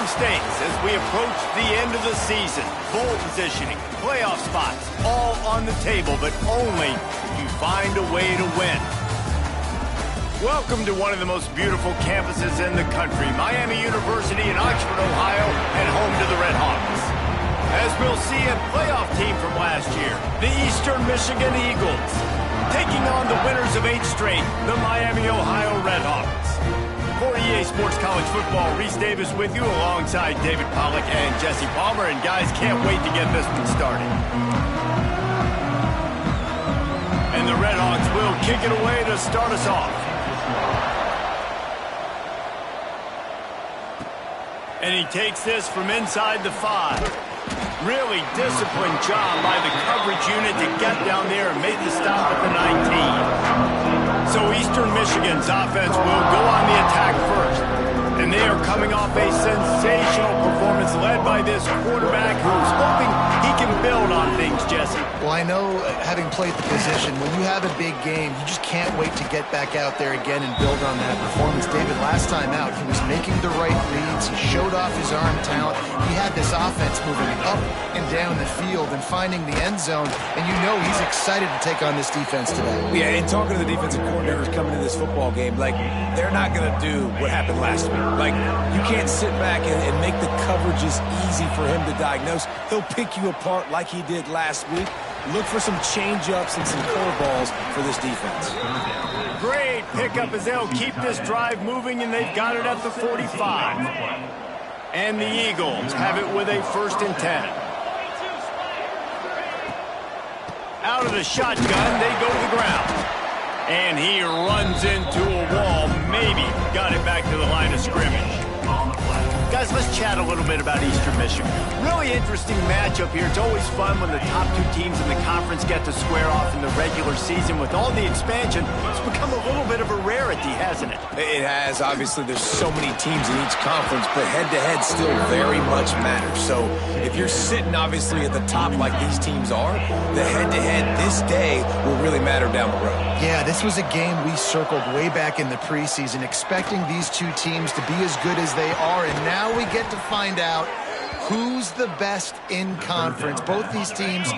stakes as we approach the end of the season. Bowl positioning, playoff spots, all on the table, but only if you find a way to win. Welcome to one of the most beautiful campuses in the country, Miami University in Oxford, Ohio, and home to the Red Hawks. As we'll see, a playoff team from last year, the Eastern Michigan Eagles, taking on the winners of 8 straight, the Miami, Ohio Red Hawks. For EA Sports College Football, Reese Davis with you alongside David Pollack and Jesse Palmer. And guys, can't wait to get this one started. And the Red Hawks will kick it away to start us off. And he takes this from inside the 5. Really disciplined job by the coverage unit to get down there and make the stop at the 19. So Eastern Michigan's offense will go on the attack first. And they are coming off a sensational performance led by this quarterback who's hoping he can build on things, Jesse. Well, I know, having played the position, when you have a big game, you just can't wait to get back out there again and build on that performance. David, last time out, he was making the right reads. He showed off his arm talent. He had this offense moving up and down the field and finding the end zone. And you know he's excited to take on this defense today. Yeah, and talking to the defensive coordinators coming into this football game, like, they're not going to do what happened last week. Like, you can't sit back and make the coverages easy for him to diagnose. He'll pick you apart like he did last week. Look for some change-ups and some curveballs for this defense. Great pickup as they'll keep this drive moving, and they've got it at the 45. And the Eagles have it with a 1st and 10. Out of the shotgun, they go to the ground. And he runs into a wall, maybe got it back to the line of scrimmage. Guys, let's chat a little bit about Eastern Michigan. Really interesting matchup here. It's always fun when the top 2 teams in the conference get to square off in the regular season. With all the expansion, it's become a little bit of a rarity, hasn't it? It has. Obviously, there's so many teams in each conference, but head-to-head still very much matters. So if you're sitting, obviously, at the top like these teams are, the head-to-head this day will really matter down the road. Yeah, this was a game we circled way back in the preseason, expecting these 2 teams to be as good as they are, and now we get to find out who's the best in conference. Both these teams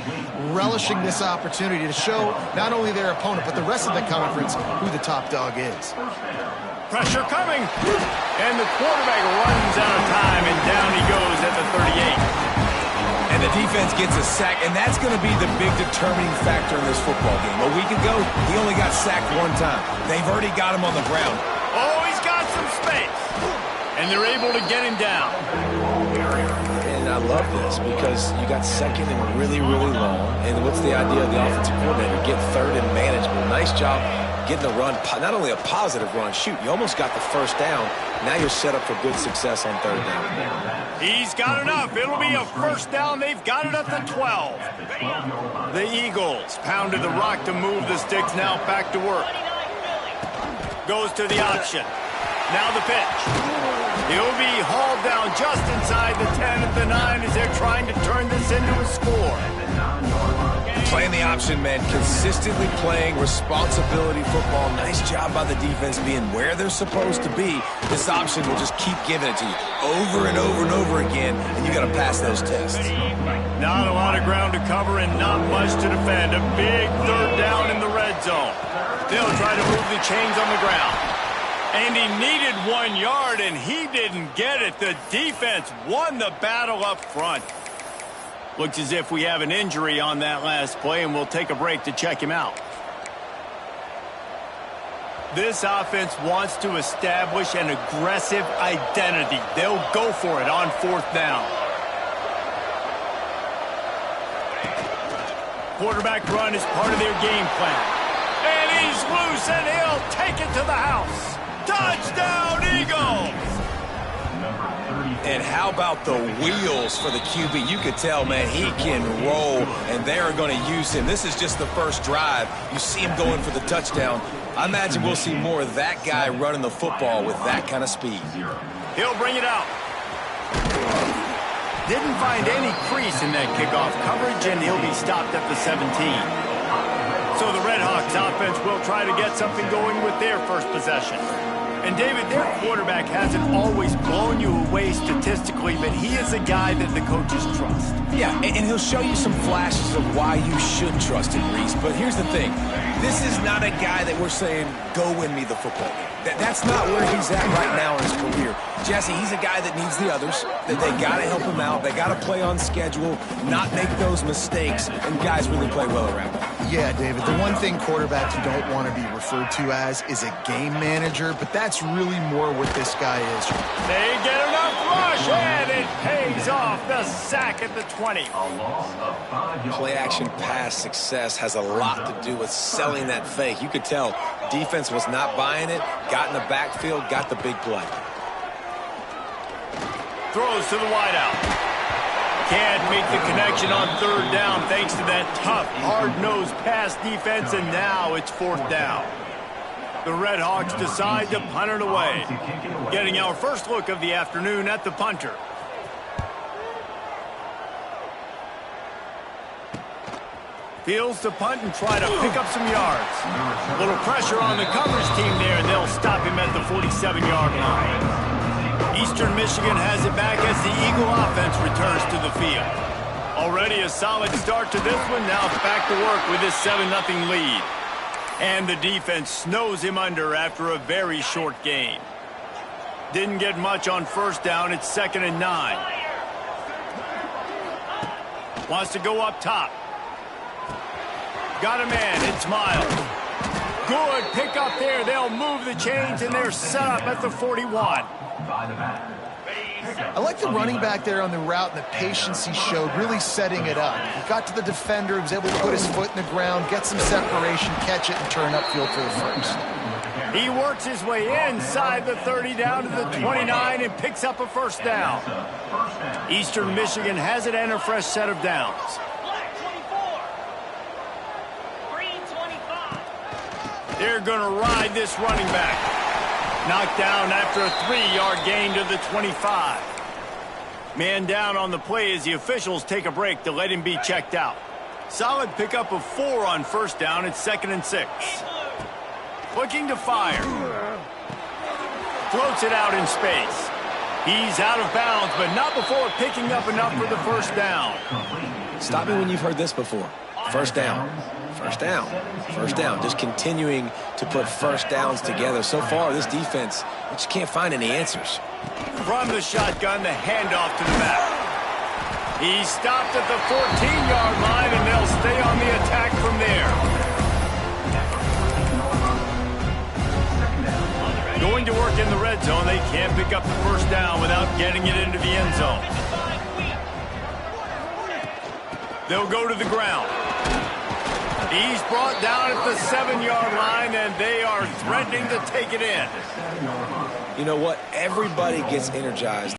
relishing this opportunity to show not only their opponent, but the rest of the conference who the top dog is. Pressure coming, and the quarterback runs out of time, and down he goes at the 38. And the defense gets a sack, and that's going to be the big determining factor in this football game. A week ago, he only got sacked 1 time. They've already got him on the ground. Oh, he's got some space. And they're able to get him down. And I love this because you got 2nd and really, really long. And what's the idea of the offensive coordinator? Get 3rd and manageable. Nice job getting the run, not only a positive run, shoot, you almost got the 1st down. Now you're set up for good success on 3rd down. He's got enough. It'll be a 1st down. They've got it at the 12. The Eagles pounded the rock to move the sticks. Now back to work. Goes to the option. Now the pitch. He'll be hauled down just inside the 10 at the 9 as they're trying to turn this into a score. Playing the option, man. Consistently playing responsibility football. Nice job by the defense being where they're supposed to be. This option will just keep giving it to you over and over and over again, and you got to pass those tests. Not a lot of ground to cover and not much to defend. A big 3rd down in the red zone. They'll try to move the chains on the ground. And he needed 1 yard, and he didn't get it. The defense won the battle up front. Looks as if we have an injury on that last play, and we'll take a break to check him out. This offense wants to establish an aggressive identity. They'll go for it on 4th down. Quarterback run is part of their game plan. And he's loose, and he'll take it to the house. Touchdown, Eagles! And how about the wheels for the QB? You could tell, man, he can roll, and they're going to use him. This is just the 1st drive. You see him going for the touchdown. I imagine we'll see more of that guy running the football with that kind of speed. He'll bring it out. Didn't find any crease in that kickoff coverage, and he'll be stopped at the 17. So the Red Hawks offense will try to get something going with their 1st possession. And, David, their quarterback hasn't always blown you away statistically, but he is a guy that the coaches trust. Yeah, and he'll show you some flashes of why you should trust him, Reese. But here's the thing. This is not a guy that we're saying, go win me the football game. That's not where he's at right now in his career. Jesse, he's a guy that needs the others, that they got to help him out. They got to play on schedule, not make those mistakes, and guys really play well around him. Yeah, David, the one thing quarterbacks don't want to be referred to as is a game manager, but that's really more what this guy is. They get enough rush, and it pays off. The sack at the 20. Play-action pass success has a lot to do with selling that fake. You could tell defense was not buying it, got in the backfield, got the big play. Throws to the wideout. Can't make the connection on third down thanks to that tough, hard-nosed pass defense, and now it's fourth down. The Red Hawks decide to punt it away. Getting our first look of the afternoon at the punter. Fields to punt and try to pick up some yards. A little pressure on the coverage team there, and they'll stop him at the 47-yard line. Eastern Michigan has it back as the Eagle offense returns to the field. Already a solid start to this one. Now it's back to work with this 7-0 lead. And the defense snows him under after a very short gain. Didn't get much on first down. It's 2nd and 9. Wants to go up top. Got a man. It's Miles. Good pick up there. They'll move the chains, and they're set up at the 41. I like the running back there on the route and the patience he showed, really setting it up. He got to the defender, he was able to put his foot in the ground, get some separation, catch it, and turn upfield for the first. He works his way inside the 30 down to the 29 and picks up a first down. Eastern Michigan has it and a fresh set of downs. They're going to ride this running back. Knocked down after a 3-yard gain to the 25. Man down on the play as the officials take a break to let him be checked out. Solid pickup of 4 on first down. It's 2nd and 6. Looking to fire. Floats it out in space. He's out of bounds, but not before picking up enough for the first down. Stop me when you've heard this before. First down. First down. First down. Just continuing to put first downs together. So far, this defense, we just can't find any answers. From the shotgun, the handoff to the back. He stopped at the 14-yard line, and they'll stay on the attack from there. Going to work in the red zone. They can't pick up the first down without getting it into the end zone. They'll go to the ground. He's brought down at the 7-yard line, and they are threatening to take it in. You know what? Everybody gets energized.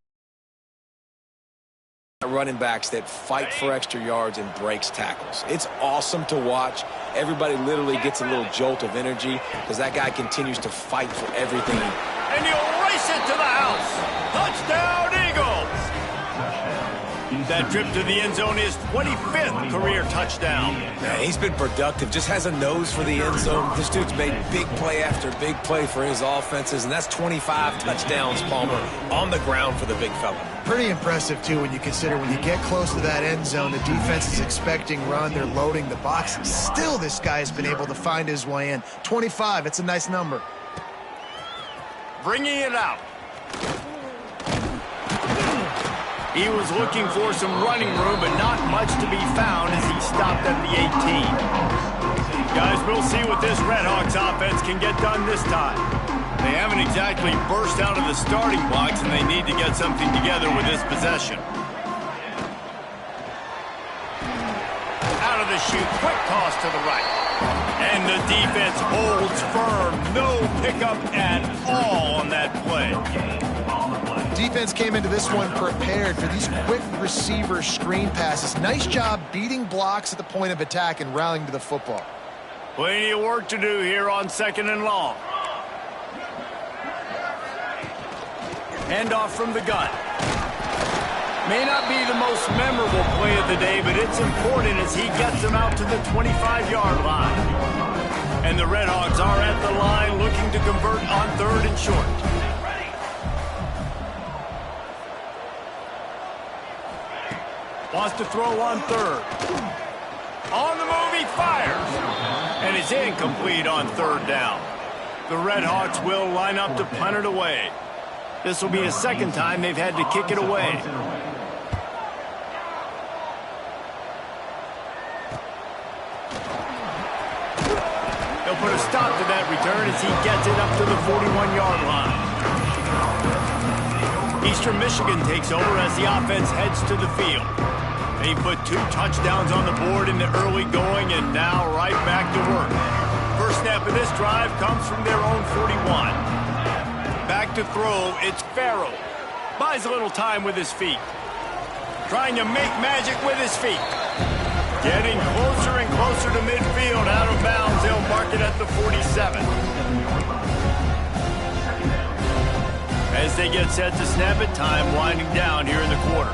Running backs that fight for extra yards and breaks tackles. It's awesome to watch. Everybody literally gets a little jolt of energy because that guy continues to fight for everything. And he'll race it to the house. Touchdown, Eagles! That trip to the end zone is 25th career touchdown. Man, he's been productive, just has a nose for the end zone. This dude's made big play after big play for his offenses, and that's 25 touchdowns, Palmer, on the ground for the big fella. Pretty impressive, too, when you consider when you get close to that end zone, the defense is expecting run, they're loading the box. Still, this guy has been able to find his way in. 25, it's a nice number. Bringing it out. He was looking for some running room, but not much to be found as he stopped at the 18. Guys, we'll see what this Red Hawks offense can get done this time. They haven't exactly burst out of the starting blocks, and they need to get something together with this possession. Out of the chute, quick toss to the right. And the defense holds firm. No pickup at all on that play. Defense came into this one prepared for these quick receiver screen passes. Nice job beating blocks at the point of attack and rallying to the football. Plenty of work to do here on 2nd and long. Handoff from the gun. May not be the most memorable play of the day, but it's important as he gets them out to the 25-yard line. And the Redhawks are at the line looking to convert on 3rd and short. Wants to throw on 3rd. On the move, he fires. And it's incomplete on 3rd down. The Redhawks will line up to punt it away. This will be the 2nd time they've had to kick it away. He'll put a stop to that return as he gets it up to the 41-yard line. Eastern Michigan takes over as the offense heads to the field. They put 2 touchdowns on the board in the early going and now right back to work. First snap of this drive comes from their own 41. Back to throw, it's Farrell. Buys a little time with his feet. Trying to make magic with his feet. Getting closer and closer to midfield, out of bounds. They'll mark it at the 47. As they get set to snap it, time winding down here in the quarter.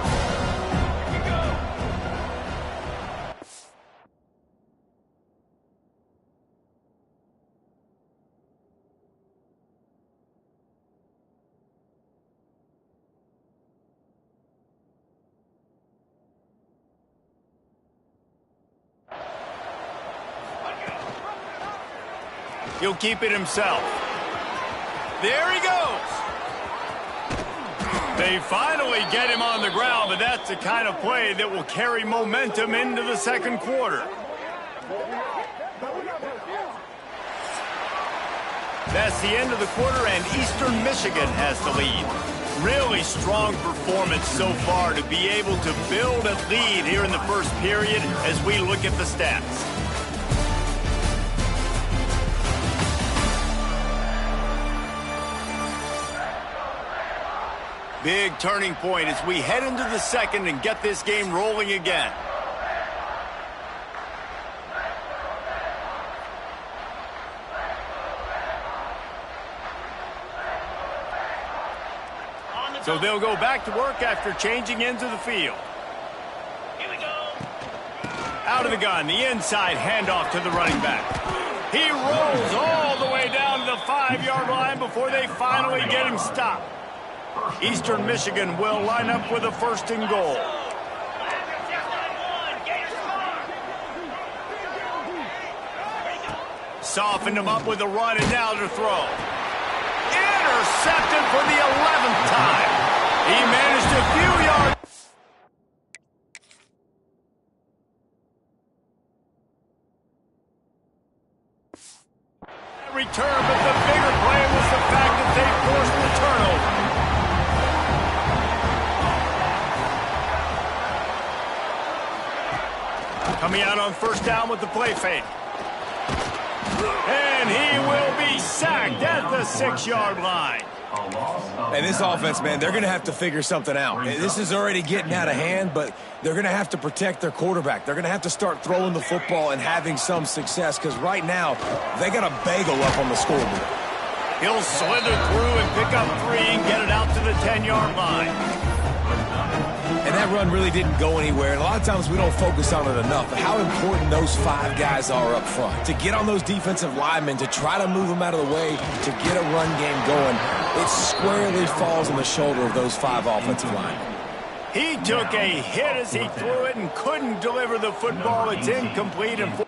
He'll keep it himself. There he goes. They finally get him on the ground, but that's the kind of play that will carry momentum into the 2nd quarter. That's the end of the quarter, and Eastern Michigan has the lead. Really strong performance so far to be able to build a lead here in the 1st period as we look at the stats. Big turning point as we head into the 2nd and get this game rolling again. So they'll go back to work after changing into the field. Here we go. Out of the gun, the inside handoff to the running back. He rolls all the way down to the 5-yard line before they finally get him stopped. Eastern Michigan will line up with a 1st and goal. Softened him up with a run and now to throw. Intercepted for the 11th time. He managed a few yards. Return, but the bigger play was the fact that they forced the turnover. Coming out on 1st down with the play fake. And he will be sacked at the 6-yard line. And this offense, man, they're going to have to figure something out. This is already getting out of hand, but they're going to have to protect their quarterback. They're going to have to start throwing the football and having some success because right now they got a bagel up on the scoreboard. He'll slither through and pick up 3 and get it out to the 10-yard line. And that run really didn't go anywhere. And a lot of times we don't focus on it enough, but how important those 5 guys are up front. To get on those defensive linemen, to try to move them out of the way, to get a run game going, it squarely falls on the shoulder of those 5 offensive linemen. He took a hit as he threw it and couldn't deliver the football. It's incomplete. And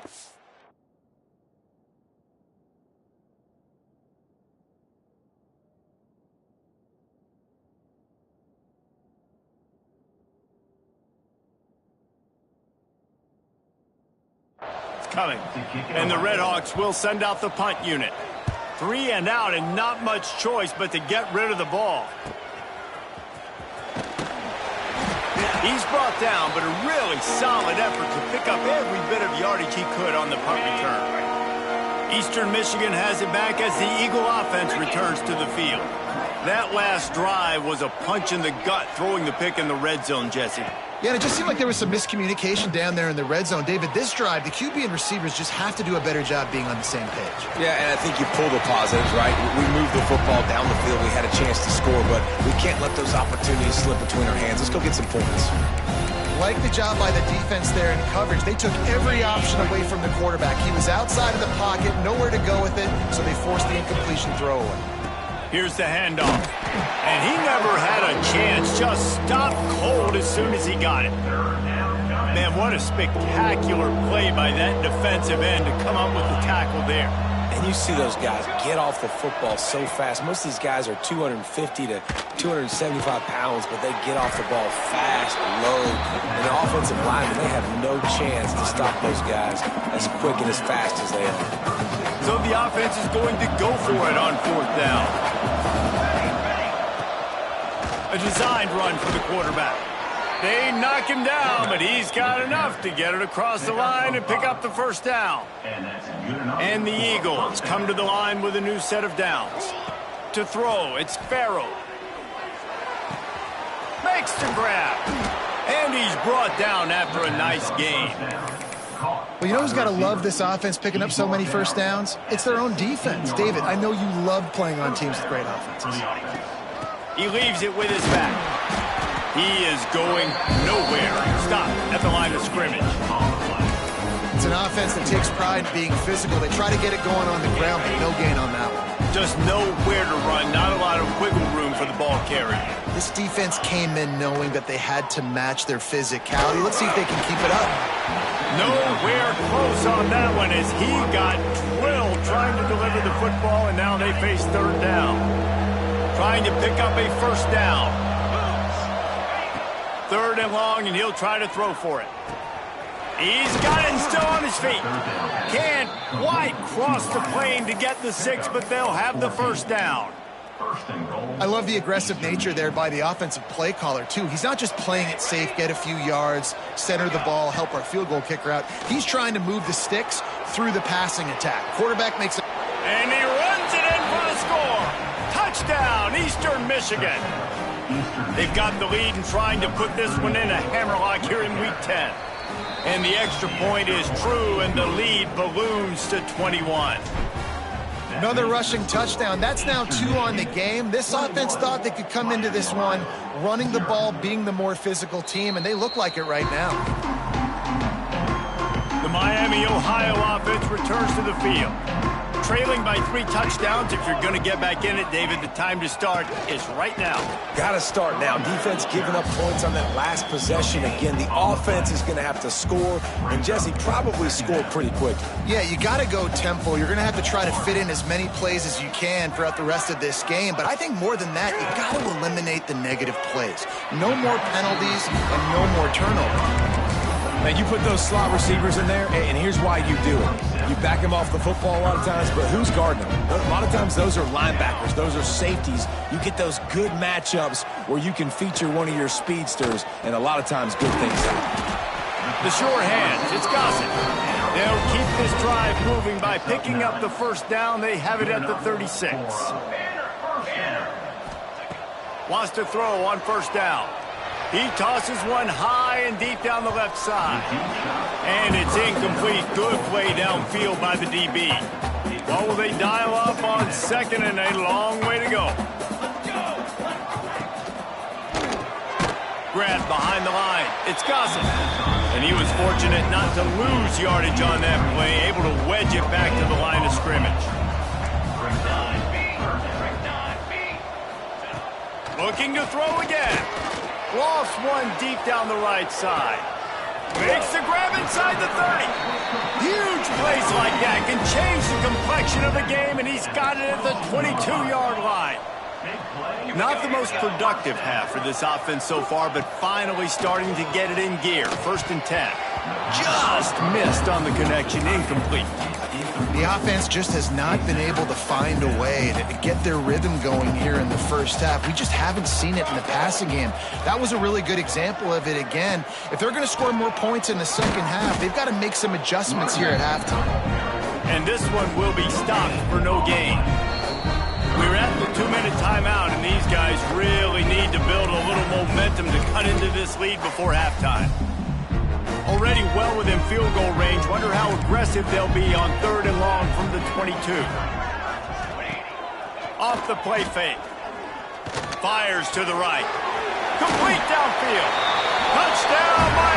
coming. And the Redhawks will send out the punt unit. 3 and out and not much choice but to get rid of the ball. He's brought down, but a really solid effort to pick up every bit of yardage he could on the punt return. Eastern Michigan has it back as the Eagle offense returns to the field. That last drive was a punch in the gut, throwing the pick in the red zone, Jesse. Yeah, and it just seemed like there was some miscommunication down there in the red zone. David, this drive, the QB and receivers just have to do a better job being on the same page. Yeah, and I think you pull the positives, right? We moved the football down the field. We had a chance to score, but we can't let those opportunities slip between our hands. Let's go get some points. Like the job by the defense there in coverage. They took every option away from the quarterback. He was outside of the pocket, nowhere to go with it, so they forced the incompletion throwaway. Here's the handoff. And he never had a chance. Just stopped cold as soon as he got it. Man, what a spectacular play by that defensive end to come up with the tackle there. And you see those guys get off the football so fast. Most of these guys are 250 to 275 pounds, but they get off the ball fast, low. And the offensive linemen, they have no chance to stop those guys as quick and as fast as they are. So the offense is going to go for it on 4th down. A designed run for the quarterback. They knock him down, but he's got enough to get it across the line and pick up the 1st down. And the Eagles come to the line with a new set of downs. To throw, it's Farrell. Makes the grab. And he's brought down after a nice gain. Well, you know who's got to love this offense picking up so many 1st downs? It's their own defense. David, I know you love playing on teams with great offenses. He leaves it with his back. He is going nowhere. Stop at the line of scrimmage. It's an offense that takes pride in being physical. They try to get it going on the ground, but no gain on that one. Just nowhere to run. Not a lot of wiggle room for the ball carrier. This defense came in knowing that they had to match their physicality. Let's see if they can keep it up. Nowhere close on that one as he got drilled trying to deliver the football, and now they face 3rd down. Trying to pick up a 1st down. 3rd and long, and he'll try to throw for it. He's got it and still on his feet. Can't quite cross the plane to get the 6, but they'll have the 1st down. I love the aggressive nature there by the offensive play caller, too. He's not just playing it safe, get a few yards, center the ball, help our field goal kicker out. He's trying to move the sticks through the passing attack. Quarterback makes it. And he runs it in for the score. Touchdown, Eastern Michigan. They've got the lead and trying to put this one in a hammerlock here in Week 10. And the extra point is true, and the lead balloons to 21. Another rushing touchdown. That's now 2 on the game. This offense thought they could come into this one running the ball, being the more physical team, and they look like it right now. The Miami, Ohio offense returns to the field. Trailing by 3 touchdowns. If you're going to get back in it, David, the time to start is right now. Got to start now. Defense giving up points on that last possession. Again, the offense is going to have to score, and Jesse probably score pretty quick. Yeah, you got to go tempo. You're going to have to try to fit in as many plays as you can throughout the rest of this game. But I think more than that, you got to eliminate the negative plays. No more penalties and no more turnovers. And you put those slot receivers in there, and here's why you do it. You back them off the football a lot of times, but who's guarding them? A lot of times those are linebackers. Those are safeties. You get those good matchups where you can feature one of your speedsters, and a lot of times good things happen. The sure hands, it's Gossett. They'll keep this drive moving by picking up the 1st down. They have it at the 36. Wants to throw on 1st down. He tosses one high and deep down the left side. And it's incomplete. Good play downfield by the DB. What will they dial up on 2nd and a long way to go? Grab behind the line. It's Gossett. And he was fortunate not to lose yardage on that play, able to wedge it back to the line of scrimmage. Looking to throw again. Lost one deep down the right side. Makes the grab inside the 30. Huge plays like that can change the complexion of the game, and he's got it at the 22-yard line. Not the most productive half for this offense so far, but finally starting to get it in gear. 1st and 10. Just missed on the connection. Incomplete. The offense just has not been able to find a way to get their rhythm going here in the 1st half. We just haven't seen it in the passing game. That was a really good example of it again. If they're going to score more points in the 2nd half, they've got to make some adjustments here at halftime. And this one will be stopped for no gain. We're at the 2-minute timeout, and these guys really need to build a little momentum to cut into this lead before halftime. Already well within field goal range. Wonder how aggressive they'll be on 3rd and long from the 22. Off the play fake. Fires to the right. Complete downfield. Touchdown, Miami.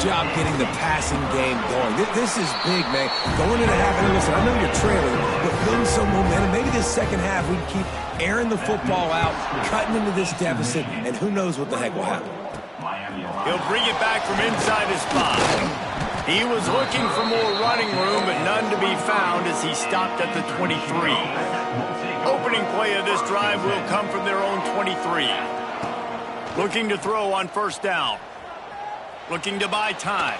job getting the passing game going. This is big, man. Going into half, and listen, I know you're trailing, but building some momentum. Maybe this second half we can keep airing the football out, cutting into this deficit, and who knows what the heck will happen. He'll bring it back from inside his spot. He was looking for more running room, but none to be found as he stopped at the 23. Opening play of this drive will come from their own 23. Looking to throw on first down. Looking to buy time.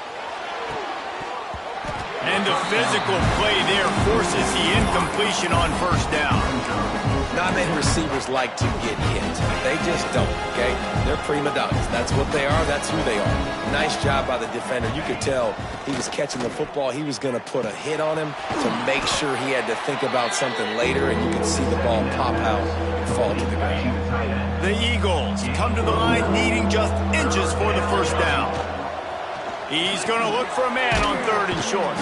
And the physical play there forces the incompletion on first down. Not many receivers like to get hit. They just don't, okay? They're prima donnas. That's what they are. That's who they are. Nice job by the defender. You could tell he was catching the football. He was going to put a hit on him to make sure he had to think about something later, and you could see the ball pop out and fall to the ground. The Eagles come to the line needing just inches for the first down. He's going to look for a man on 3rd and short.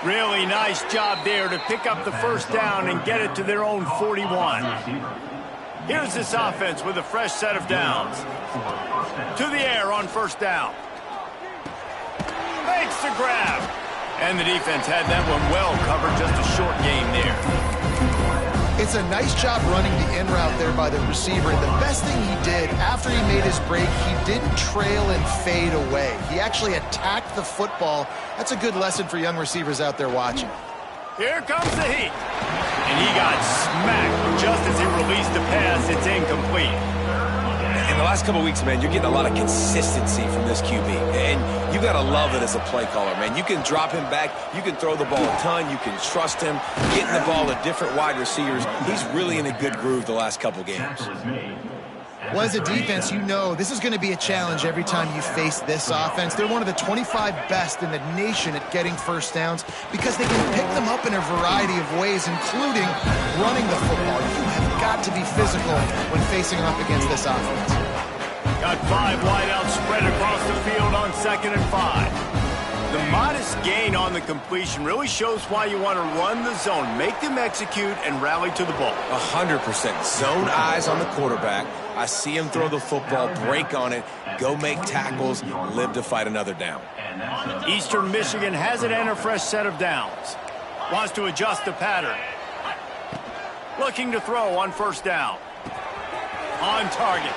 Really nice job there to pick up the first down and get it to their own 41. Here's this offense with a fresh set of downs. To the air on first down. Makes the grab. And the defense had that one well covered, just a short game there. It's a nice job running the in route there by the receiver. And the best thing he did after he made his break, he didn't trail and fade away. He actually attacked the football. That's a good lesson for young receivers out there watching. Here comes the heat. And he got smacked just as he released the pass. It's incomplete. In the last couple of weeks, man, you're getting a lot of consistency from this QB. And you got to love it as a play caller, man. You can drop him back. You can throw the ball a ton. You can trust him. Getting the ball to different wide receivers. He's really in a good groove the last couple games. Well, as a defense, you know this is going to be a challenge every time you face this offense. They're one of the 25 best in the nation at getting first downs because they can pick them up in a variety of ways, including running the football. You have got to be physical when facing up against this offense. Got 5 wideouts spread across the field on 2nd and 5. The modest gain on the completion really shows why you want to run the zone, make them execute, and rally to the ball. 100%. Zone eyes on the quarterback. I see him throw the football, break on it, go make tackles, live to fight another down. Eastern Michigan has it and a fresh set of downs. Wants to adjust the pattern. Looking to throw on first down. On target.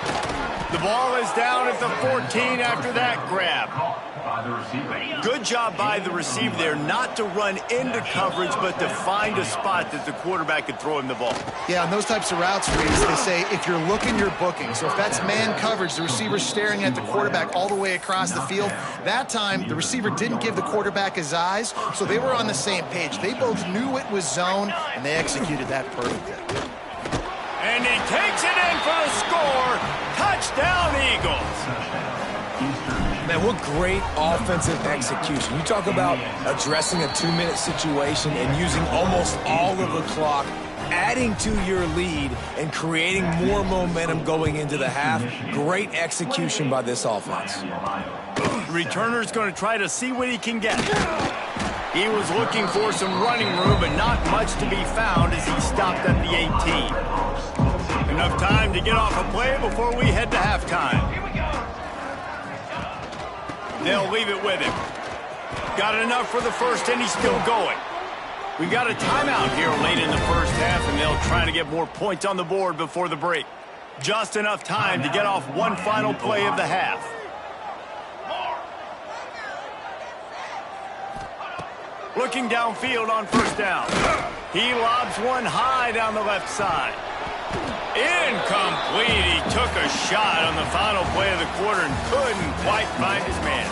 The ball is down at the 14 after that grab. Good job by the receiver there not to run into coverage, but to find a spot that the quarterback could throw him the ball. Yeah, on those types of routes, Reese, they say if you're looking, you're booking. So if that's man coverage, the receiver's staring at the quarterback all the way across the field. That time, the receiver didn't give the quarterback his eyes, so they were on the same page. They both knew it was zone, and they executed that perfectly. And he takes it in for the score. Touchdown, Eagles. Man, what great offensive execution. You talk about addressing a 2-minute situation and using almost all of the clock, adding to your lead and creating more momentum going into the half. Great execution by this offense. Returner's going to try to see what he can get. He was looking for some running room, but not much to be found as he stopped at the 18. Enough time to get off a play before we head to halftime. They'll leave it with him. Got enough for the first, and he's still going. We got a timeout here late in the first half, and they'll try to get more points on the board before the break. Just enough time to get off one final play of the half. Looking downfield on first down. He lobs one high down the left side. Incomplete. He took a shot on the final play of the quarter and couldn't quite find his man.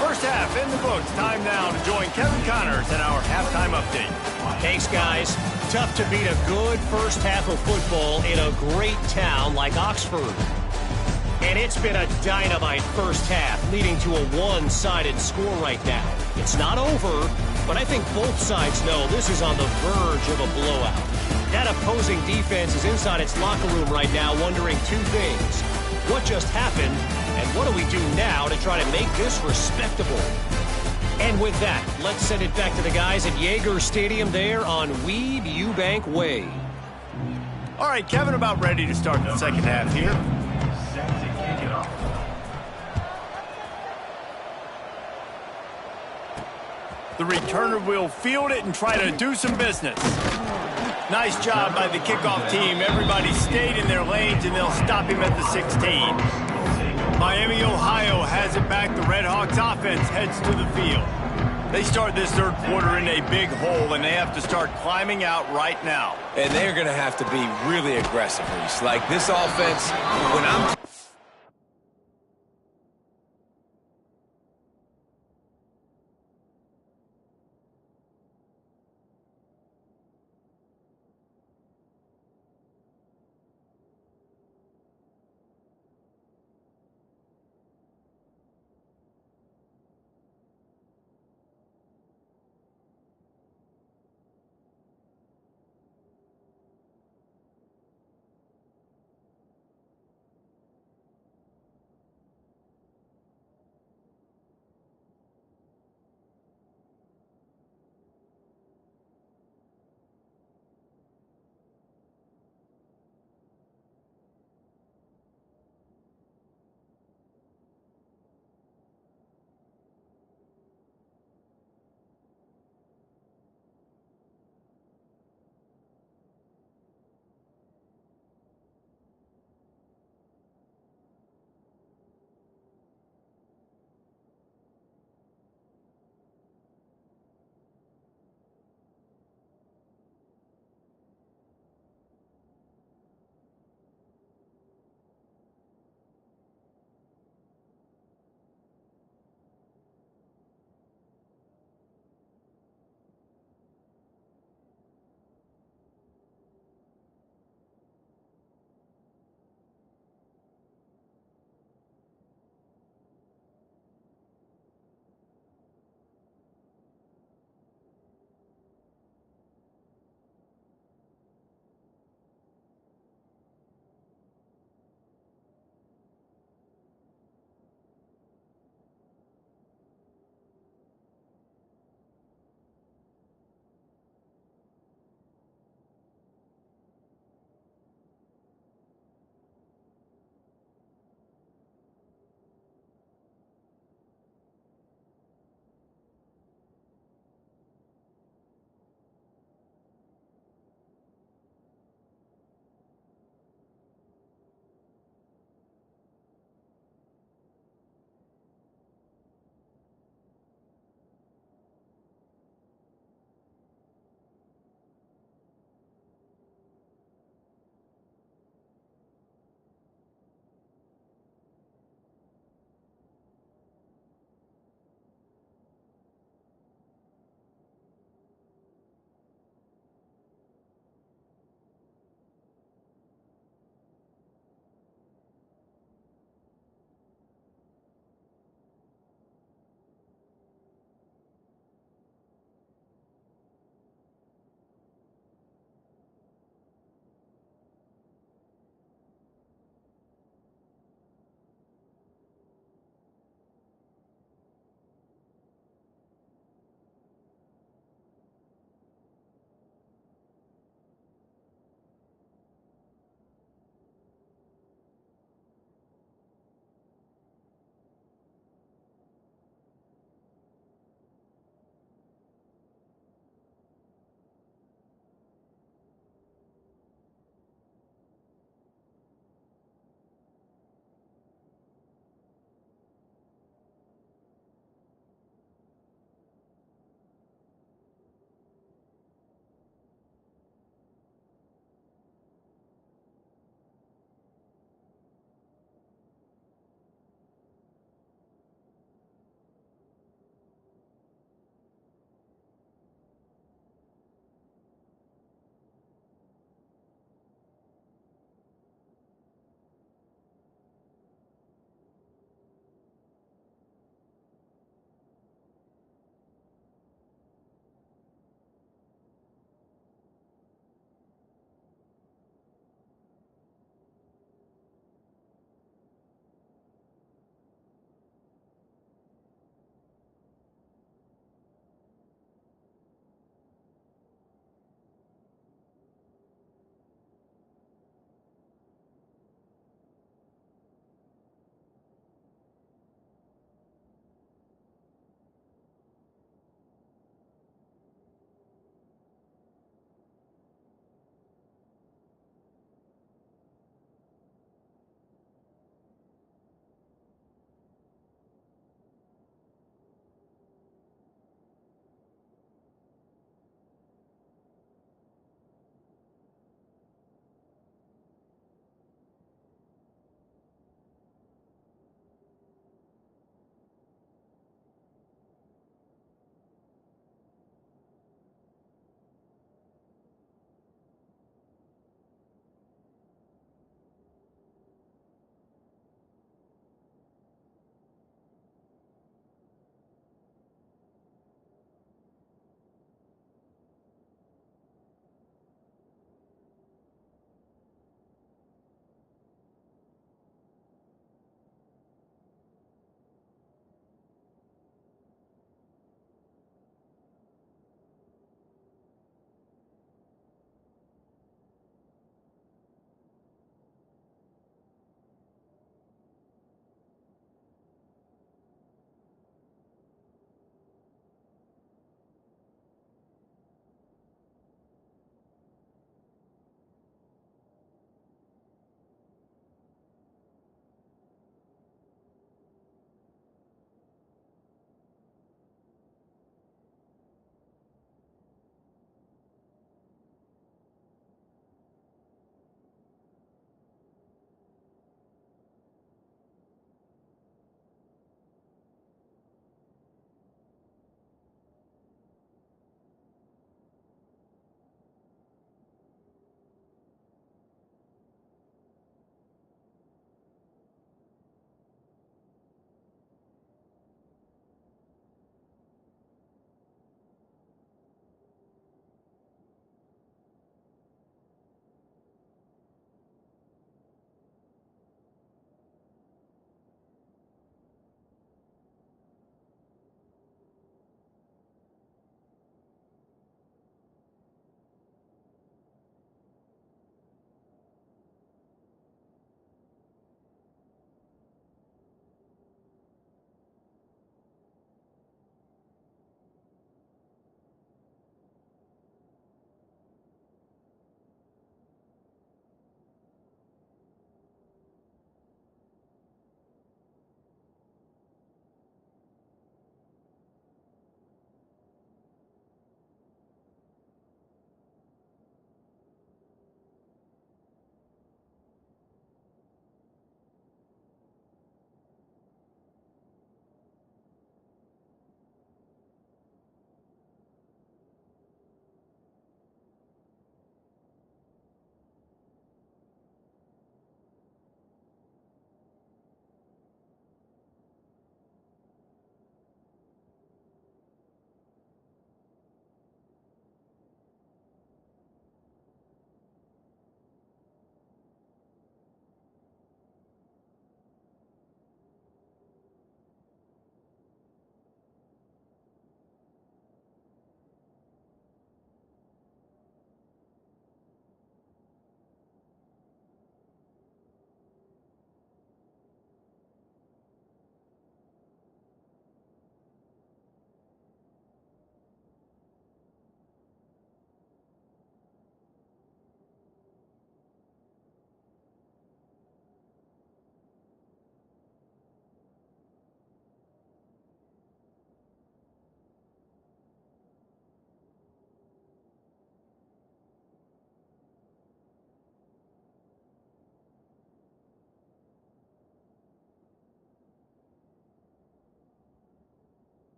First half in the books. Time now to join Kevin Connors in our halftime update. Thanks, guys. Tough to beat a good first half of football in a great town like Oxford. And it's been a dynamite first half, leading to a one-sided score right now. It's not over, but I think both sides know this is on the verge of a blowout. That opposing defense is inside its locker room right now wondering 2 things. What just happened, and what do we do now to try to make this respectable? And with that, let's send it back to the guys at Yager Stadium there on Weed Eubank Way. All right, Kevin, about ready to start the second half here. The returner will field it and try to do some business. Nice job by the kickoff team. Everybody stayed in their lanes, and they'll stop him at the 16. Miami, Ohio has it back. The Redhawks offense heads to the field. They start this third quarter in a big hole, and they have to start climbing out right now. And they're going to have to be really aggressive, Reese. Like this offense, when I'm...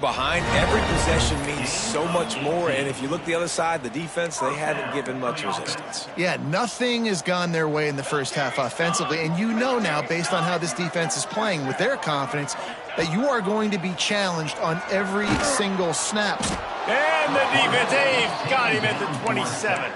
Behind every possession means so much more, and if you look the other side, the defense, they haven't given much resistance. Yeah, nothing has gone their way in the first half offensively, and you know now, based on how this defense is playing with their confidence, that you are going to be challenged on every single snap. And the defense, they've got him at the 27.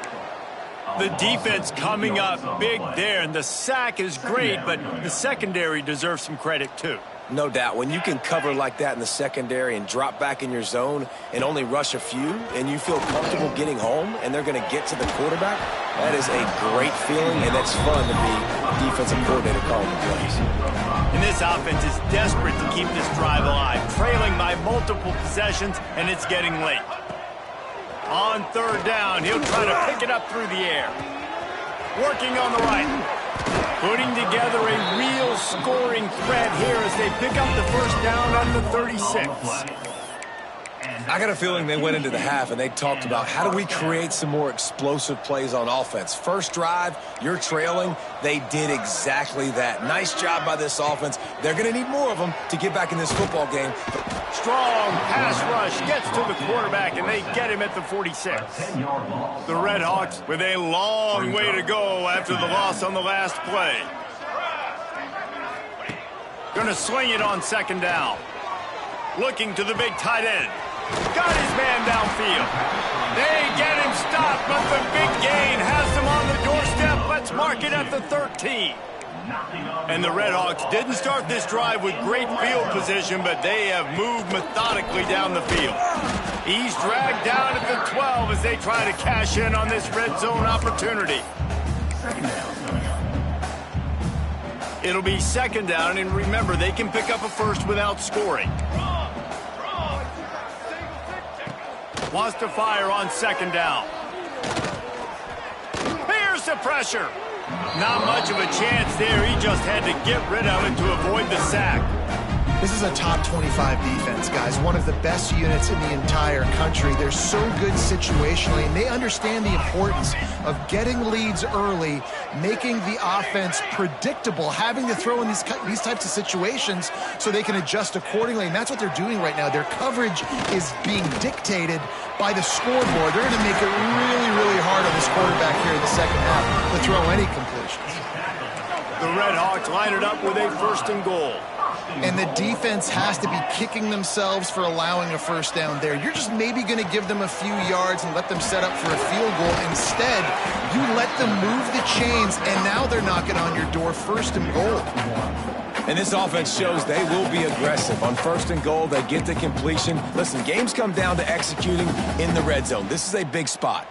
The defense coming up big there, and the sack is great, but the secondary deserves some credit too. No doubt. When you can cover like that in the secondary and drop back in your zone and only rush a few, and you feel comfortable getting home and they're going to get to the quarterback, that is a great feeling, and it's fun to be a defensive coordinator calling the plays. And this offense is desperate to keep this drive alive, trailing by multiple possessions, and it's getting late. On third down, he'll try to pick it up through the air. Working on the right. Putting together a real scoring threat here as they pick up the first down on the 36. I got a feeling they went into the half and they talked about how do we create some more explosive plays on offense. First drive, you're trailing. They did exactly that. Nice job by this offense. They're going to need more of them to get back in this football game. Strong pass rush gets to the quarterback, and they get him at the 46. The Red Hawks with a long way to go after the loss on the last play. Going to swing it on second down. Looking to the big tight end. Got his man downfield. They get him stopped, but the big gain has them on the doorstep. Let's mark it at the 13. And the Red Hawks didn't start this drive with great field position, but they have moved methodically down the field. He's dragged down at the 12 as they try to cash in on this red zone opportunity. It'll be second down, and remember, they can pick up a first without scoring. Wants to fire on second down. Here's the pressure. Not much of a chance there. He just had to get rid of it to avoid the sack. This is a top 25 defense, guys. One of the best units in the entire country. They're so good situationally, and they understand the importance of getting leads early, making the offense predictable, having to throw in these types of situations so they can adjust accordingly, and that's what they're doing right now. Their coverage is being dictated by the scoreboard. They're going to make it really, really hard on this quarterback here in the second half to throw any completions. The Red Hawks line it up with a first and goal. And the defense has to be kicking themselves for allowing a first down there. You're just maybe going to give them a few yards and let them set up for a field goal. Instead, you let them move the chains, and now they're knocking on your door first and goal. And this offense shows they will be aggressive. On first and goal, they get the completion. Listen, games come down to executing in the red zone. This is a big spot.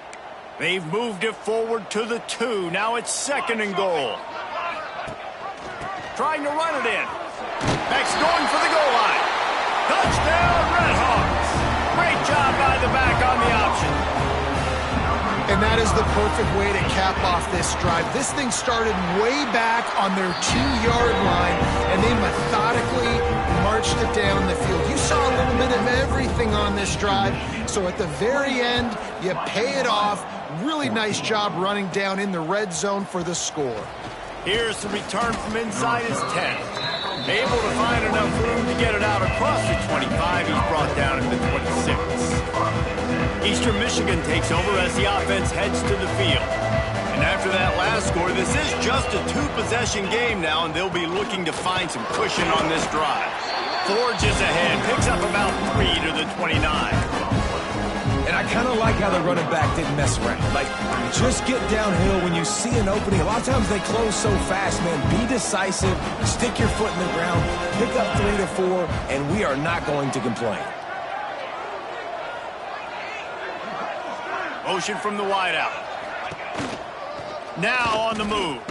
They've moved it forward to the 2. Now it's second and goal. Trying to run it in. Next, going for the goal line. Touchdown, Red Hawks. Great job by the back on the option. And that is the perfect way to cap off this drive. This thing started way back on their 2-yard line, and they methodically marched it down the field. You saw a little bit of everything on this drive, so at the very end, you pay it off. Really nice job running down in the red zone for the score. Here's the return from inside his 10. Able to find enough room to get it out across the 25. He's brought down at the 26. Eastern Michigan takes over as the offense heads to the field. And after that last score, this is just a 2-possession game now, and they'll be looking to find some cushion on this drive. Forges ahead, picks up about 3 to the 29. And I kind of like how the running back didn't mess around. Like, just get downhill when you see an opening. A lot of times they close so fast, man. Be decisive, stick your foot in the ground, pick up 3 to 4, and we are not going to complain. Motion from the wideout. Now on the move.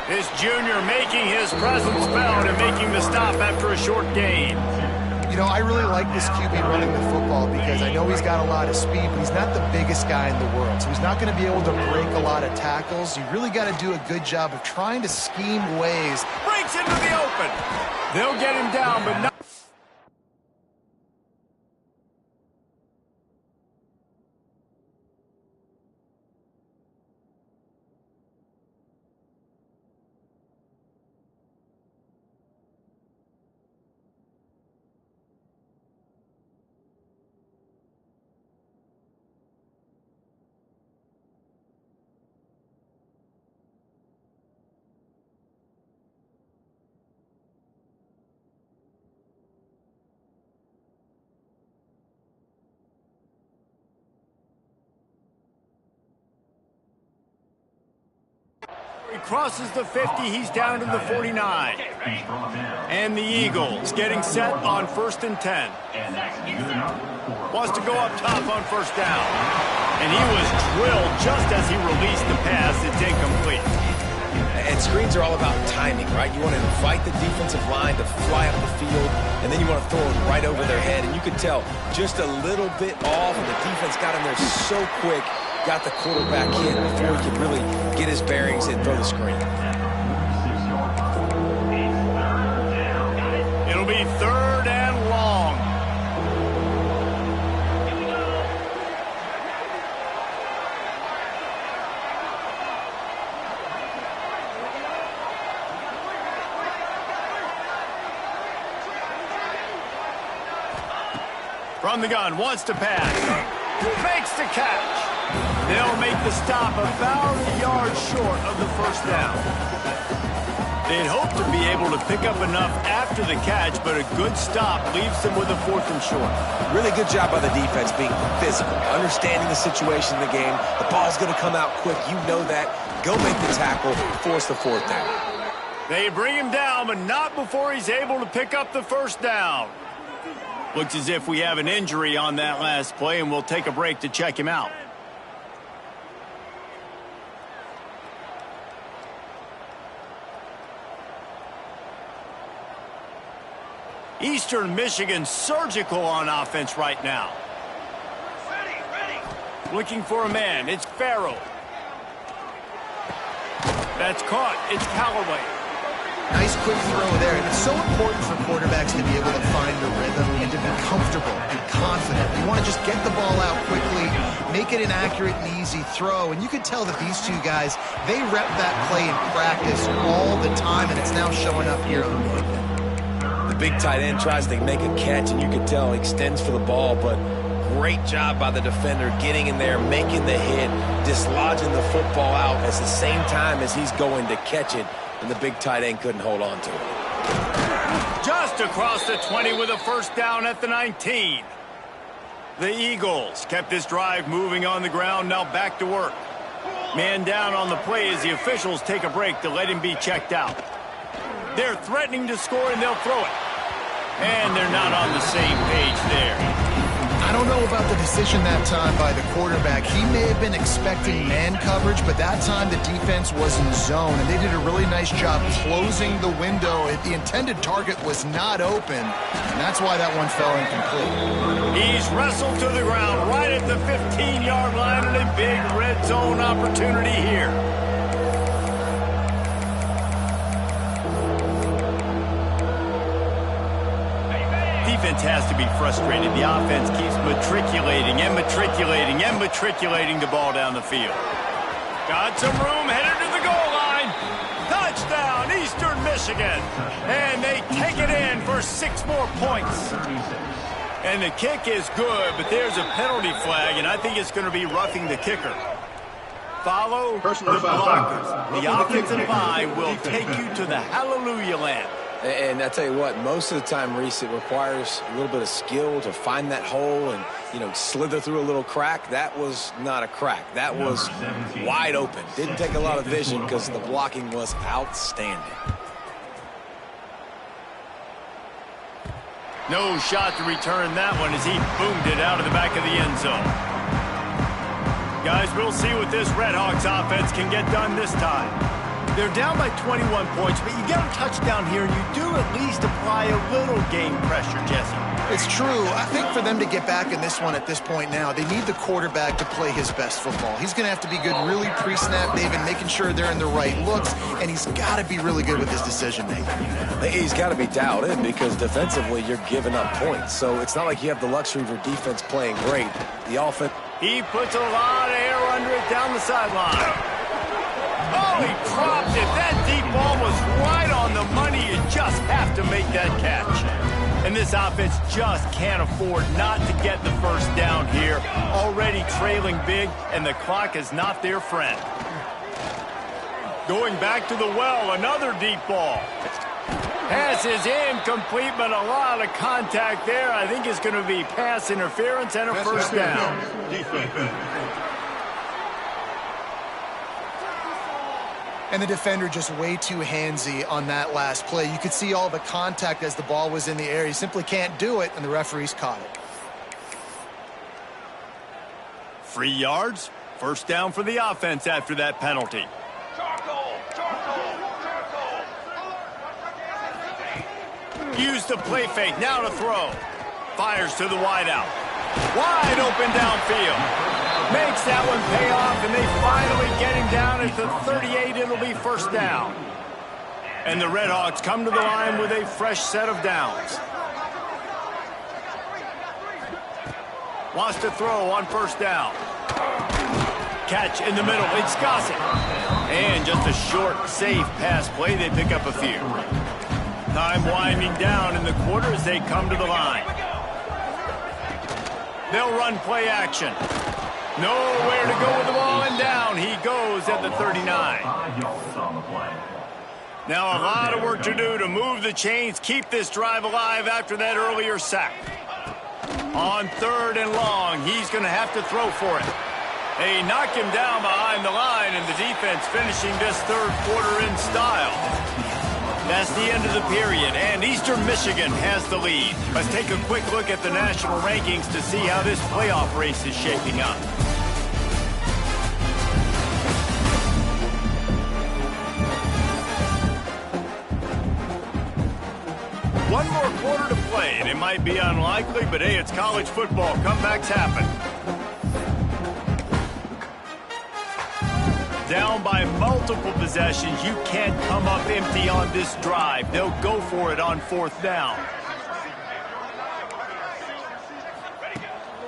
This junior making his presence felt and making the stop after a short gain. You know, I really like this QB running the football because I know he's got a lot of speed, but he's not the biggest guy in the world. So he's not going to be able to break a lot of tackles. You really got to do a good job of trying to scheme ways. Breaks into the open. They'll get him down, but not. crosses the 50. He's down to the 49. And the Eagles getting set on 1st and 10. Wants to go up top on 1st down. And he was drilled just as he released the pass. It's incomplete. And screens are all about timing, right? You want to invite the defensive line to fly up the field, and then you want to throw it right over their head. And you could tell just a little bit off, and the defense got in there so quick, got the quarterback hit before he could really get his bearings and throw the screen. It'll be 3rd and long. From the gun, wants to pass. Makes the catch. They'll make the stop about a yard short of the 1st down. They'd hope to be able to pick up enough after the catch, but a good stop leaves them with a 4th and short. Really good job by the defense being physical, understanding the situation in the game. The ball's going to come out quick. You know that. Go make the tackle, force the 4th down. They bring him down, but not before he's able to pick up the 1st down. Looks as if we have an injury on that last play, and we'll take a break to check him out. Eastern Michigan surgical on offense right now. Looking for a man. It's Farrell. That's caught. It's Callaway. Nice quick throw there. And it's so important for quarterbacks to be able to find a rhythm and to be comfortable and confident. You want to just get the ball out quickly, make it an accurate and easy throw. And you can tell that these two guys, they rep that play in practice all the time, and it's now showing up here on the field. The big tight end tries to make a catch, and you can tell he extends for the ball, but great job by the defender getting in there, making the hit, dislodging the football out at the same time as he's going to catch it, and the big tight end couldn't hold on to it. Just across the 20 with a 1st down at the 19. The Eagles kept this drive moving on the ground, now back to work. Man down on the play as the officials take a break to let him be checked out. They're threatening to score, and they'll throw it. And they're not on the same page there. I don't know about the decision that time by the quarterback. He may have been expecting man coverage, but that time the defense was in zone, and they did a really nice job closing the window. The intended target was not open, and that's why that one fell incomplete. He's wrestled to the ground right at the 15-yard line, and a big red zone opportunity here. Defense has to be frustrated. The offense keeps matriculating and matriculating and matriculating the ball down the field. Got some room, headed to the goal line. Touchdown, Eastern Michigan. And they take it in for 6 more points. And the kick is good, but there's a penalty flag, and I think it's going to be roughing the kicker. Follow the blockers. The offensive line will take you to the hallelujah land. And I tell you what, most of the time, Reese, it requires a little bit of skill to find that hole and, slither through a little crack. That was not a crack. That was wide open. Didn't take a lot of vision because the blocking was outstanding. No shot to return that one as he boomed it out of the back of the end zone. Guys, we'll see what this Redhawks offense can get done this time. They're down by 21 points, but you get a touchdown here, and you do at least apply a little game pressure, Jesse. It's true. I think for them to get back in this one at this point now, they need the quarterback to play his best football. He's going to have to be good really pre-snap, David, making sure they're in the right looks, and he's got to be really good with his decision-making. He's got to be dialed in because defensively you're giving up points. So it's not like you have the luxury for defense playing great. The offense... He puts a lot of air under it down the sideline. Oh, he dropped it. That deep ball was right on the money. You just have to make that catch. And this offense just can't afford not to get the 1st down here. Already trailing big, and the clock is not their friend. Going back to the well, another deep ball. Pass is incomplete, but a lot of contact there. I think it's going to be pass interference and a 1st down. And the defender just way too handsy on that last play. You could see all the contact as the ball was in the air. He simply can't do it, and the referees caught it. 3 yards, first down for the offense after that penalty. Use the play fake, now to throw. Fires to the wideout. Wide open downfield. Makes that one pay off, and they finally get him down at the 38. It'll be first down. And the Redhawks come to the line with a fresh set of downs. Wants to throw on first down. Catch in the middle. It's Gossett. And just a short, safe pass play. They pick up a few. Time winding down in the quarter as they come to the line. They'll run play action. Nowhere to go with the ball, and down he goes at the 39. Now a lot of work to do to move the chains, keep this drive alive after that earlier sack. On 3rd and long, he's going to have to throw for it. They knock him down behind the line, and the defense finishing this third quarter in style. That's the end of the period, and Eastern Michigan has the lead. Let's take a quick look at the national rankings to see how this playoff race is shaping up. One more quarter to play, and it might be unlikely, but hey, it's college football. Comebacks happen. Down by multiple possessions, you can't come up empty on this drive. They'll go for it on 4th down.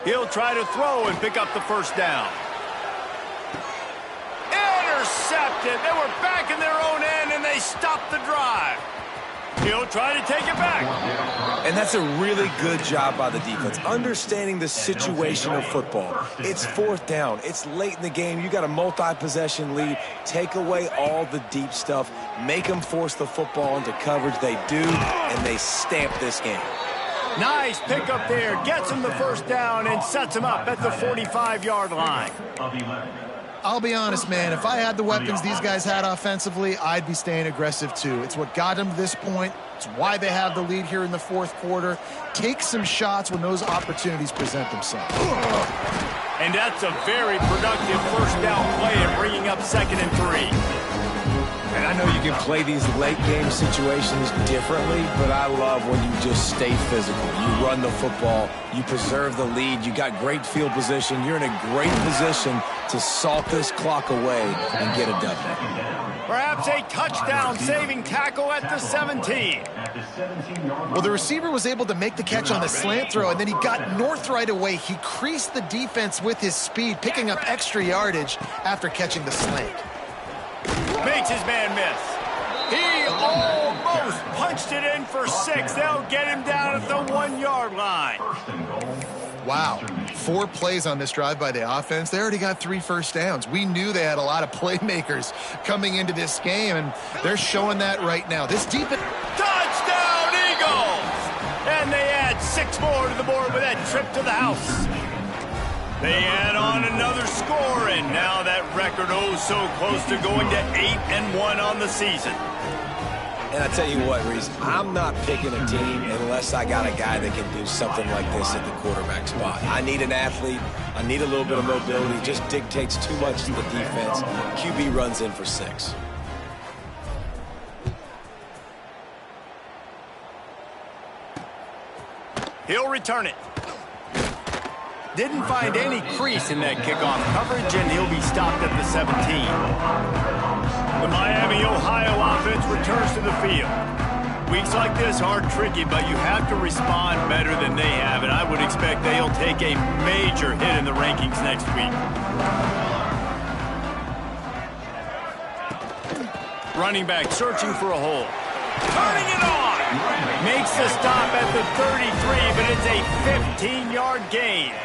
He'll try to throw and pick up the first down. Intercepted. They were back in their own end, and they stopped the drive. He'll try to take it back. And that's a really good job by the defense, understanding the situation of football. It's 4th down. It's late in the game. You got a multi-possession lead. Take away all the deep stuff. Make them force the football into coverage. They do, and they stamp this game. Nice pickup there. Gets him the first down and sets him up at the 45-yard line. I'll be honest, man, if I had the weapons these guys had offensively, I'd be staying aggressive too. It's what got them to this point. It's why they have the lead here in the 4th quarter. Take some shots when those opportunities present themselves. And that's a very productive first down play and bringing up 2nd and 3. And I know you can play these late game situations differently, but I love when you just stay physical. You run the football, you preserve the lead, you got great field position, you're in a great position to salt this clock away and get a W. Perhaps a touchdown-saving tackle at the 17. Well, the receiver was able to make the catch on the slant throw, and then he got north right away. He creased the defense with his speed, picking up extra yardage after catching the slant. Makes his man miss. He almost punched it in for 6. They'll get him down at the 1-yard line. Wow, 4 plays on this drive by the offense. They already got 3 first downs. We knew they had a lot of playmakers coming into this game, and they're showing that right now. This defense... Touchdown, Eagles! And they add 6 more to the board with that trip to the house. They add on another score, and now that record so close to going to 8-1 on the season. And I tell you what, Reese, I'm not picking a team unless I got a guy that can do something like this at the quarterback spot. I need an athlete. I need a little bit of mobility. It just dictates too much to the defense. QB runs in for 6. He'll return it. Didn't find any crease in that kickoff coverage, and he'll be stopped at the 17. The Miami, Ohio offense returns to the field. Weeks like this are tricky, but you have to respond better than they have, and I would expect they'll take a major hit in the rankings next week. Running back searching for a hole. Turning it on! Makes the stop at the 33, but it's a 15-yard gain.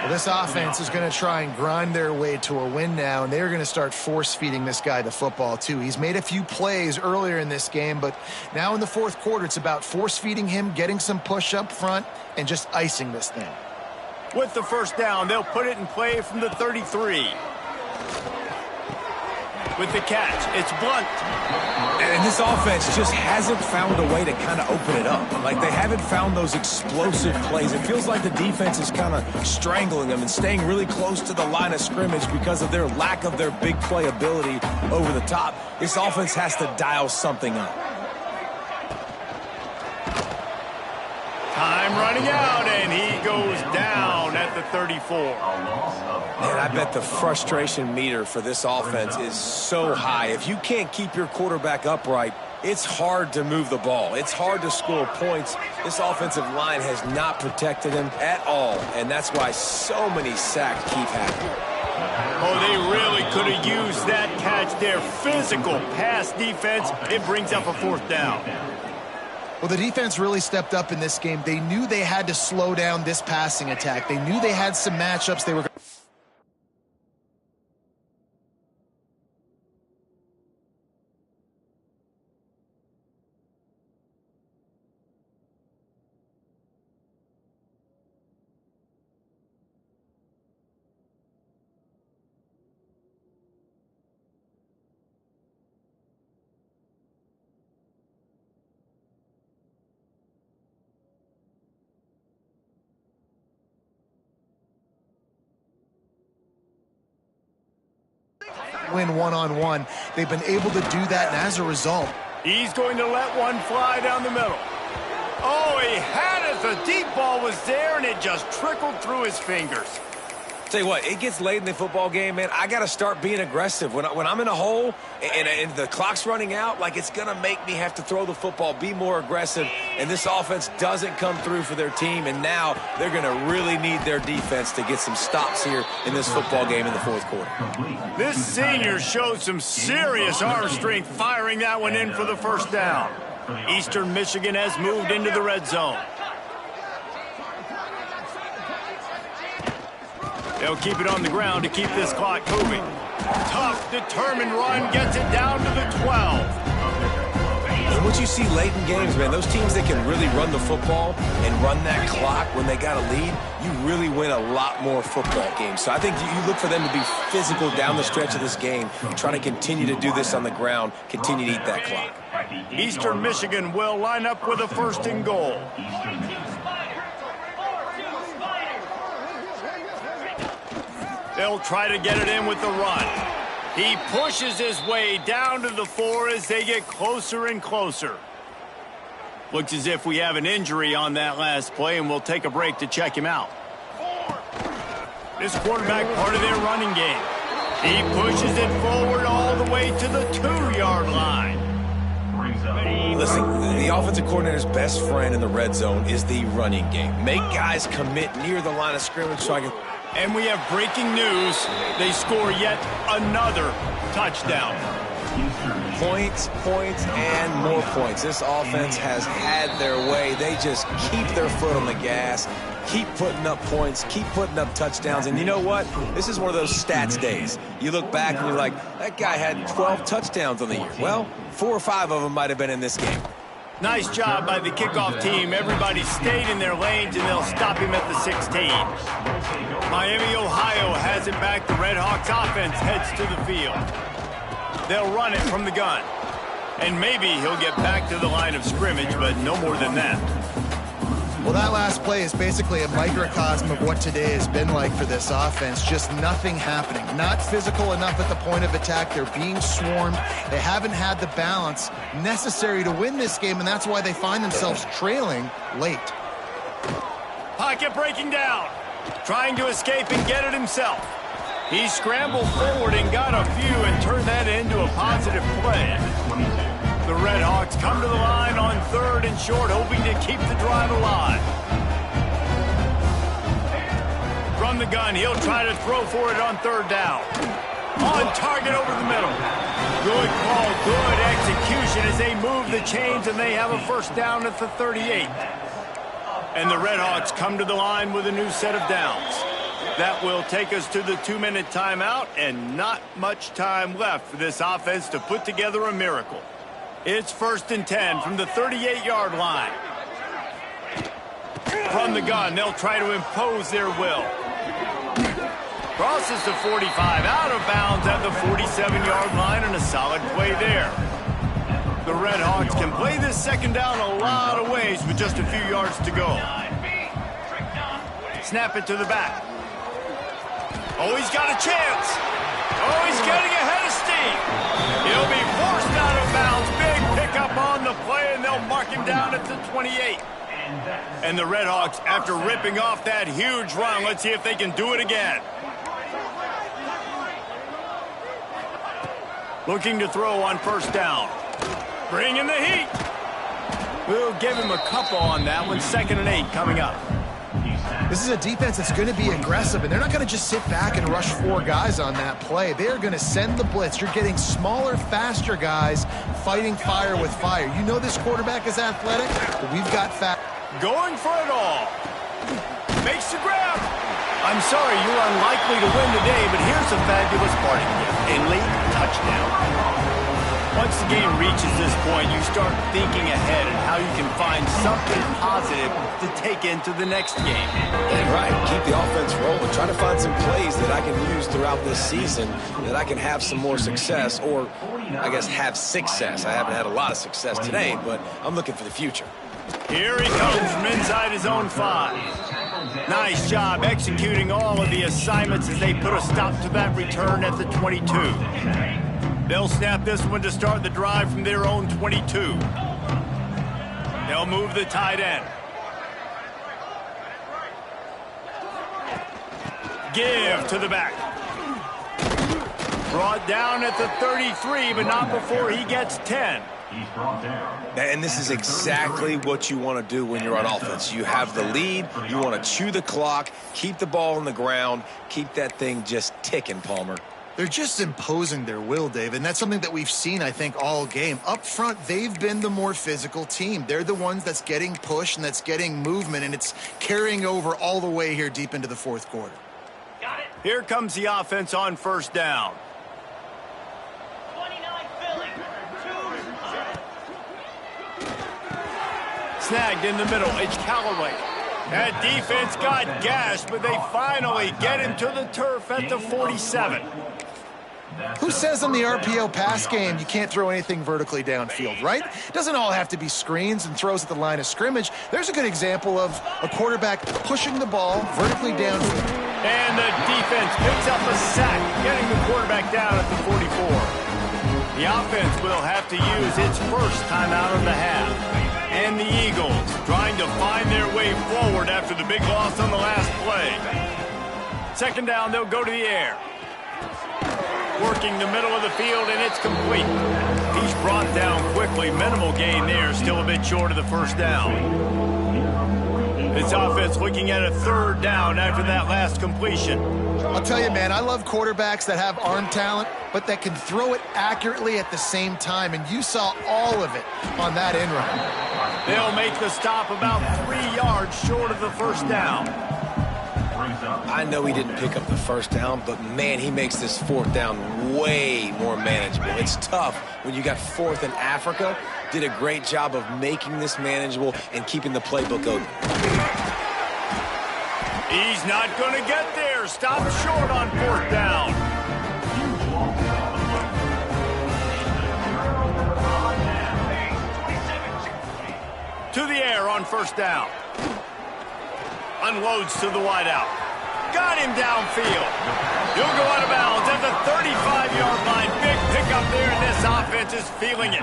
Well, this offense is going to try and grind their way to a win now, and they're going to start force-feeding this guy the football, too. He's made a few plays earlier in this game, but now in the 4th quarter, it's about force-feeding him, getting some push up front, and just icing this thing. With the first down, they'll put it in play from the 33. with the catch. It's Blunt. And this offense just hasn't found a way to kind of open it up. Like, they haven't found those explosive plays. It feels like the defense is kind of strangling them and staying really close to the line of scrimmage because of their lack of their big play ability over the top. This offense has to dial something up. Time running out, and he goes down at the 34. Man, I bet the frustration meter for this offense is so high. If you can't keep your quarterback upright, it's hard to move the ball. It's hard to score points. This offensive line has not protected him at all, and that's why so many sacks keep happening. Oh, they really could have used that catch there. Physical pass defense. It brings up a 4th down. Well, the defense really stepped up in this game. They knew they had to slow down this passing attack. They knew they had some matchups they were going to... win one-on-one. They've been able to do that, and as a result... He's going to let one fly down the middle. Oh, he had it. The deep ball was there, and it just trickled through his fingers. Tell you what, it gets late in the football game, man. I got to start being aggressive. When I'm in a hole and the clock's running out, like, it's going to make me have to throw the football, be more aggressive, and this offense doesn't come through for their team, and now they're going to really need their defense to get some stops here in this football game in the 4th quarter. This senior showed some serious arm strength firing that one in for the 1st down. Eastern Michigan has moved into the red zone. They'll keep it on the ground to keep this clock moving. Tough, determined run gets it down to the 12. And what you see late in games, man, those teams that can really run the football and run that clock when they got a lead, you really win a lot more football games. So I think you look for them to be physical down the stretch of this game, try to continue to do this on the ground, continue to eat that clock. Eastern Michigan will line up with a 1st and goal. They'll try to get it in with the run. He pushes his way down to the 4 as they get closer and closer. Looks as if we have an injury on that last play, and we'll take a break to check him out. This quarterback part of their running game. He pushes it forward all the way to the 2-yard line. Listen, the offensive coordinator's best friend in the red zone is the running game. Make guys commit near the line of scrimmage so I can... And we have breaking news. They score yet another touchdown. Points, and more points. This offense has had their way. They just keep their foot on the gas, keep putting up points, keep putting up touchdowns. And you know what? This is one of those stats days. You look back and you're like, that guy had 12 touchdowns on the year. Well, 4 or 5 of them might have been in this game. Nice job by the kickoff team. Everybody stayed in their lanes, and they'll stop him at the 16. Miami, Ohio has it back. The Red Hawks offense heads to the field. They'll run it from the gun. And maybe he'll get back to the line of scrimmage, but no more than that. Well, that last play is basically a microcosm of what today has been like for this offense. Just nothing happening. Not physical enough at the point of attack. They're being swarmed. They haven't had the balance necessary to win this game, and that's why they find themselves trailing late. Pocket breaking down. Trying to escape and get it himself. He scrambled forward and got a few and turned that into a positive play. The Red Hawks come to the line on 3rd and short, hoping to keep the drive alive. From the gun, he'll try to throw for it on 3rd down. On target over the middle. Good call, good execution as they move the chains, and they have a 1st down at the 38. And the Red Hawks come to the line with a new set of downs. That will take us to the 2-minute timeout, and not much time left for this offense to put together a miracle. It's 1st and 10 from the 38-yard line. From the gun, they'll try to impose their will. Crosses the 45, out of bounds at the 47-yard line, and a solid play there. The Red Hawks can play this second down a lot of ways with just a few yards to go. Snap it to the back. Oh, he's got a chance. Oh, he's getting ahead of steam. He'll be forced out of bounds. Big pickup on the play, and they'll mark him down at the 28. And the Red Hawks, after ripping off that huge run, let's see if they can do it again. Looking to throw on first down. Bringing the heat. We'll give him a couple on that one. 2nd and 8 coming up. This is a defense that's going to be aggressive, and they're not going to just sit back and rush 4 guys on that play. They're going to send the blitz. You're getting smaller, faster guys fighting fire with fire. You know this quarterback is athletic, but we've got fast. Going for it all. Makes the grab. I'm sorry, you're unlikely to win today, but here's a fabulous parting gift. A late touchdown. Once the game reaches this point, you start thinking ahead and how you can find something positive to take into the next game. Right. Keep the offense rolling. Try to find some plays that I can use throughout this season that I can have some more success, or I guess have success. I haven't had a lot of success today, but I'm looking for the future. Here he comes from inside his own 5. Nice job executing all of the assignments as they put a stop to that return at the 22. They'll snap this one to start the drive from their own 22. They'll move the tight end. Give to the back. Brought down at the 33, but not before he gets 10. And this is exactly what you want to do when you're on offense. You have the lead. You want to chew the clock, keep the ball on the ground, keep that thing just ticking, Palmer. They're just imposing their will, David, and that's something that we've seen, I think, all game. Up front, they've been the more physical team. They're the ones that's getting pushed and that's getting movement, and it's carrying over all the way here deep into the 4th quarter. Here comes the offense on first down. Snagged in the middle. It's Callaway. That defense got gashed, but they finally get him to the turf at the 47. Who says in the RPO pass game you can't throw anything vertically downfield, right? It doesn't all have to be screens and throws at the line of scrimmage. There's a good example of a quarterback pushing the ball vertically downfield. And the defense picks up a sack, getting the quarterback down at the 44. The offense will have to use its first timeout of the half. And the Eagles trying to find their way forward after the big loss on the last play. 2nd down, they'll go to the air. Working the middle of the field, and it's complete. He's brought down quickly. Minimal gain there, still a bit short of the first down. This offense looking at a 3rd down after that last completion. I'll tell you, man, I love quarterbacks that have arm talent, but that can throw it accurately at the same time, and you saw all of it on that in run. They'll make the stop about 3 yards short of the first down. I know he didn't pick up the first down, but, man, he makes this 4th down way more manageable. It's tough when you got 4th in Africa. Did a great job of making this manageable and keeping the playbook open. He's not going to get there. Stop short on 4th down. To the air on first down. Unloads to the wideout. Got him downfield. He'll go out of bounds at the 35-yard line. Big pickup there, and this offense is feeling it.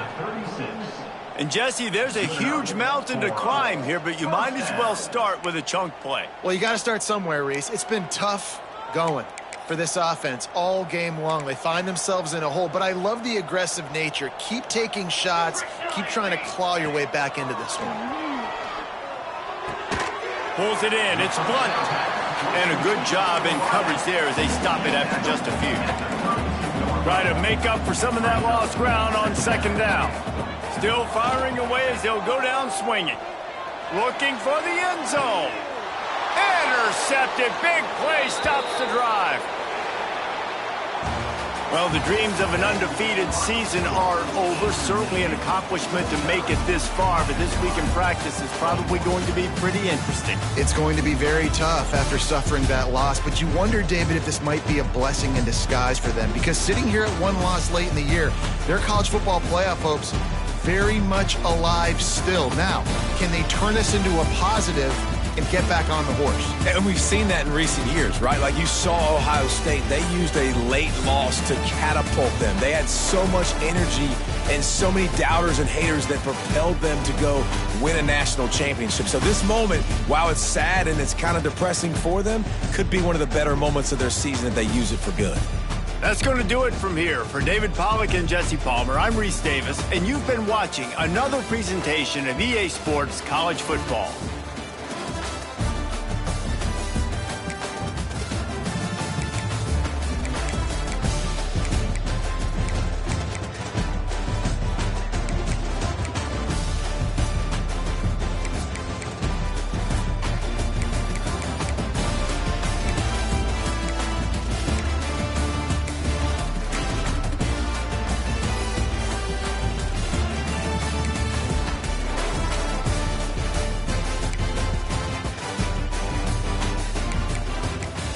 And, Jesse, there's a huge mountain to climb here, but you might as well start with a chunk play. Well, you got to start somewhere, Reese. It's been tough going for this offense all game long. They find themselves in a hole, but I love the aggressive nature. Keep taking shots. Keep trying to claw your way back into this one. Pulls it in. It's Blunt. And a good job in coverage there as they stop it after just a few. Try to make up for some of that lost ground on 2nd down. Still firing away as they'll go down swinging. Looking for the end zone. Intercepted. Big play stops the drive. Well, the dreams of an undefeated season are over. Certainly an accomplishment to make it this far, but this week in practice is probably going to be pretty interesting. It's going to be very tough after suffering that loss, but you wonder, David, if this might be a blessing in disguise for them, because sitting here at one loss late in the year, their college football playoff hopes very much alive still. Now, can they turn this into a positive and get back on the horse? And we've seen that in recent years, right? Like you saw Ohio State, they used a late loss to catapult them. They had so much energy and so many doubters and haters that propelled them to go win a national championship. So this moment, while it's sad and it's kind of depressing for them, could be one of the better moments of their season if they use it for good. That's going to do it from here. For David Pollack and Jesse Palmer, I'm Reese Davis, and you've been watching another presentation of EA Sports College Football.